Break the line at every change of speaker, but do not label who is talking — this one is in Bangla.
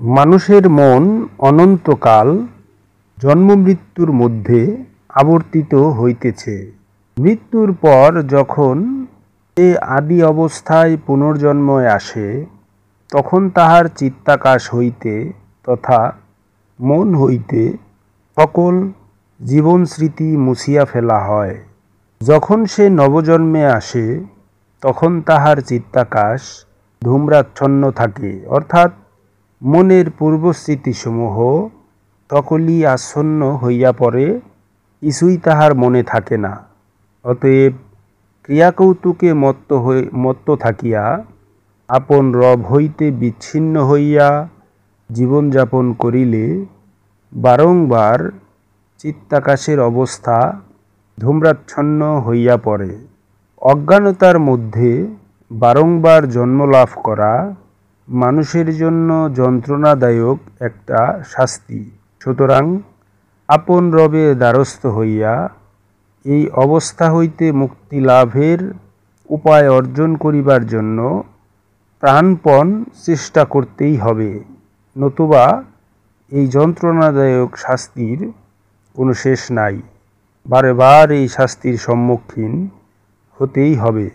মানুষের মন অনন্তকাল জন্ম-মৃত্যুর মধ্যে আবর্তিত হইতেছে। মৃত্যুর পর যখন সে আদি অবস্থায় পুনর্জন্মে আসে, তখন তাহার চিত্তাকাশ হইতে তথা মন হইতে সকল জীবনস্মৃতি মুছিয়া ফেলা হয়। যখন সে নবজন্মে আসে, তখন তাহার চিত্তাকাশ ধূম্রাচ্ছন্ন থাকে, অর্থাৎ মনের পূর্বস্মৃতিসমূহ সকলই আচ্ছন্ন হইয়া পড়ে, কিছুই তাহার মনে থাকে না। অতএব ক্রিয়াকৌতুকে মত্ত থাকিয়া আপন রব হইতে বিচ্ছিন্ন হইয়া জীবনযাপন করিলে বারংবার চিত্তাকাশের অবস্থা ধূম্রাচ্ছন্ন হইয়া পড়ে। অজ্ঞানতার মধ্যে বারংবার জন্মলাভ করা মানুষের জন্য যন্ত্রণাদায়ক একটা শাস্তি। সুতরাং আপন রবে দ্বারস্থ হইয়া এই অবস্থা হইতে মুক্তি লাভের উপায় অর্জন করিবার জন্য প্রাণপণ চেষ্টা করতেই হবে, নতুবা এই যন্ত্রণাদায়ক শাস্তির কোনো শেষ নাই। বারে বার এই শাস্তির সম্মুখীন হতেই হবে।